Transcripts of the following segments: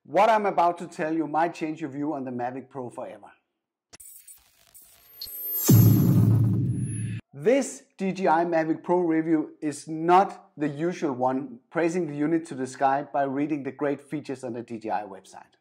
What I'm about to tell you might change your view on the Mavic Pro forever. This DJI Mavic Pro review is not the usual one, praising the unit to the sky by reading the great features on the DJI website.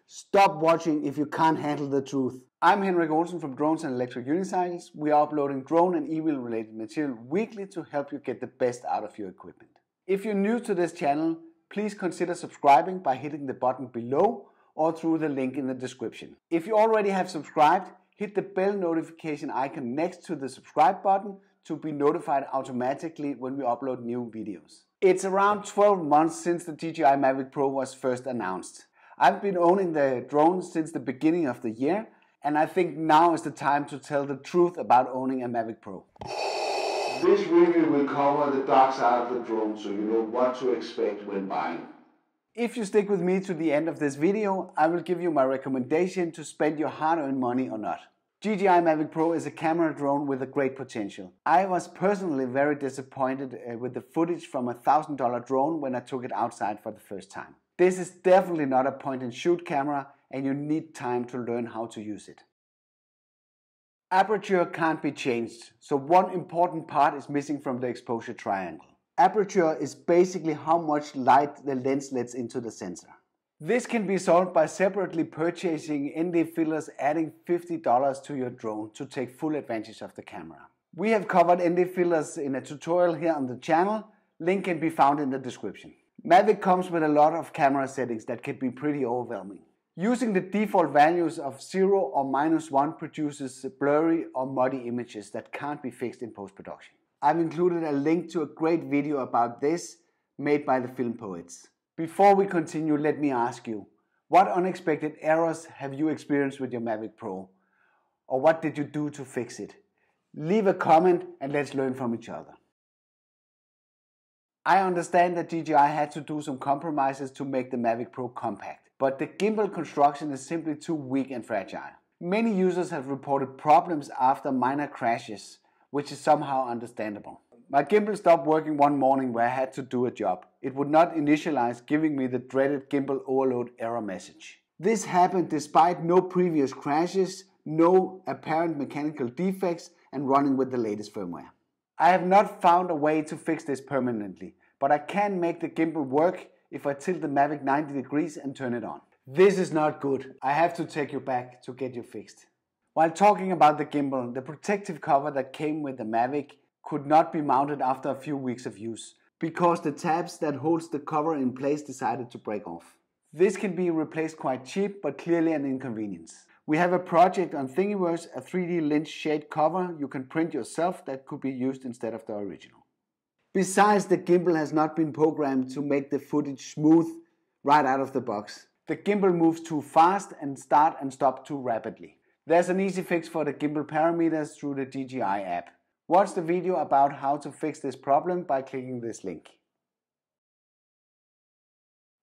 Stop watching if you can't handle the truth. I'm Henrik Olsen from Drones Electric Unicycles. We are uploading drone and e-wheel related material weekly to help you get the best out of your equipment. If you're new to this channel, please consider subscribing by hitting the button below or through the link in the description. If you already have subscribed, hit the bell notification icon next to the subscribe button to be notified automatically when we upload new videos. It's around 12 months since the DJI Mavic Pro was first announced. I've been owning the drone since the beginning of the year, and I think now is the time to tell the truth about owning a Mavic Pro. This review will cover the dark side of the drone so you know what to expect when buying. If you stick with me to the end of this video, I will give you my recommendation to spend your hard-earned money or not. DJI Mavic Pro is a camera drone with a great potential. I was personally very disappointed with the footage from a $1,000 drone when I took it outside for the first time. This is definitely not a point-and-shoot camera, and you need time to learn how to use it. Aperture can't be changed, so one important part is missing from the exposure triangle. Aperture is basically how much light the lens lets into the sensor. This can be solved by separately purchasing ND fillers, adding $50 to your drone to take full advantage of the camera. We have covered ND fillers in a tutorial here on the channel. Link can be found in the description. Mavic comes with a lot of camera settings that can be pretty overwhelming. Using the default values of 0 or -1 produces blurry or muddy images that can't be fixed in post-production. I've included a link to a great video about this made by the film poets. Before we continue, let me ask you, what unexpected errors have you experienced with your Mavic Pro? Or what did you do to fix it? Leave a comment and let's learn from each other. I understand that DJI had to do some compromises to make the Mavic Pro compact, but the gimbal construction is simply too weak and fragile. Many users have reported problems after minor crashes, which is somehow understandable. My gimbal stopped working one morning where I had to do a job. It would not initialize, giving me the dreaded gimbal overload error message. This happened despite no previous crashes, no apparent mechanical defects, and running with the latest firmware. I have not found a way to fix this permanently, but I can make the gimbal work if I tilt the Mavic 90 degrees and turn it on. This is not good. I have to take you back to get you fixed. While talking about the gimbal, the protective cover that came with the Mavic could not be mounted after a few weeks of use because the tabs that holds the cover in place decided to break off. This can be replaced quite cheap, but clearly an inconvenience. We have a project on Thingiverse, a 3D lens shade cover you can print yourself that could be used instead of the original. Besides, the gimbal has not been programmed to make the footage smooth right out of the box. The gimbal moves too fast and start and stop too rapidly. There's an easy fix for the gimbal parameters through the DJI app. Watch the video about how to fix this problem by clicking this link.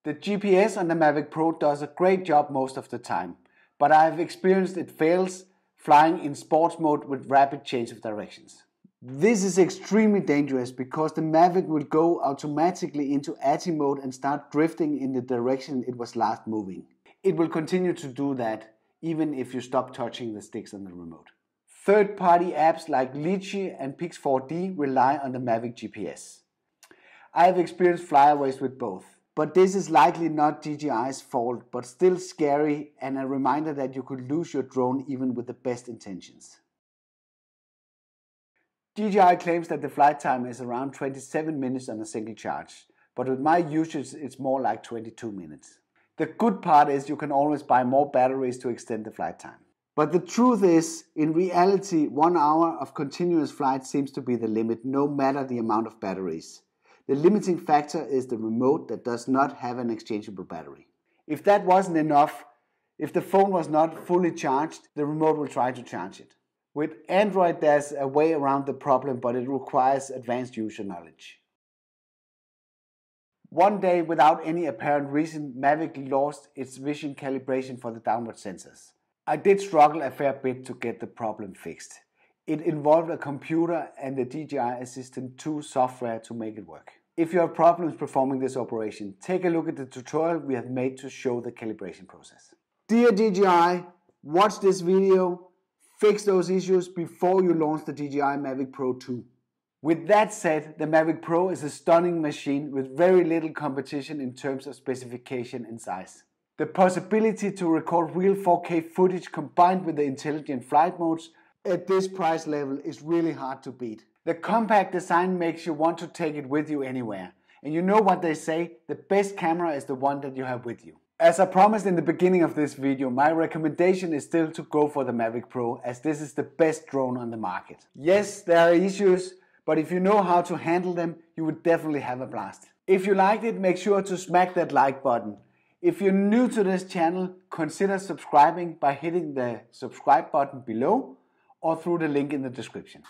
The GPS on the Mavic Pro does a great job most of the time, but I have experienced it fails flying in sports mode with rapid change of directions. This is extremely dangerous because the Mavic will go automatically into ATI mode and start drifting in the direction it was last moving. It will continue to do that even if you stop touching the sticks on the remote. Third-party apps like Litchi and Pix4D rely on the Mavic GPS. I have experienced flyaways with both, but this is likely not DJI's fault, but still scary and a reminder that you could lose your drone even with the best intentions. DJI claims that the flight time is around 27 minutes on a single charge, but with my usage it's more like 22 minutes. The good part is you can always buy more batteries to extend the flight time. But the truth is, in reality, 1 hour of continuous flight seems to be the limit, no matter the amount of batteries. The limiting factor is the remote that does not have an exchangeable battery. If that wasn't enough, if the phone was not fully charged, the remote will try to charge it. With Android, there's a way around the problem, but it requires advanced user knowledge. One day, without any apparent reason, Mavic lost its vision calibration for the downward sensors. I did struggle a fair bit to get the problem fixed. It involved a computer and the DJI Assistant 2 software to make it work. If you have problems performing this operation, take a look at the tutorial we have made to show the calibration process. Dear DJI, watch this video, fix those issues before you launch the DJI Mavic Pro 2. With that said, the Mavic Pro is a stunning machine with very little competition in terms of specification and size. The possibility to record real 4K footage combined with the intelligent flight modes at this price level is really hard to beat. The compact design makes you want to take it with you anywhere. And you know what they say, the best camera is the one that you have with you. As I promised in the beginning of this video, my recommendation is still to go for the Mavic Pro, as this is the best drone on the market. Yes, there are issues, but if you know how to handle them, you would definitely have a blast. If you liked it, make sure to smack that like button. If you're new to this channel, consider subscribing by hitting the subscribe button below or through the link in the description.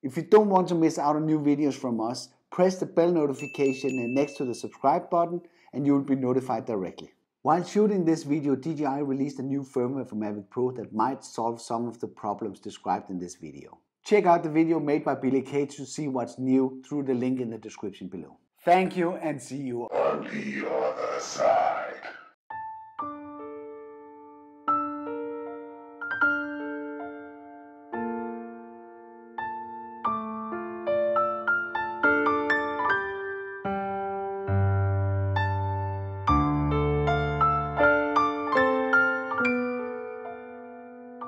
If you don't want to miss out on new videos from us, press the bell notification next to the subscribe button and you will be notified directly. While shooting this video, DJI released a new firmware for Mavic Pro that might solve some of the problems described in this video. Check out the video made by Billy K to see what's new through the link in the description below. Thank you and see you on the other side.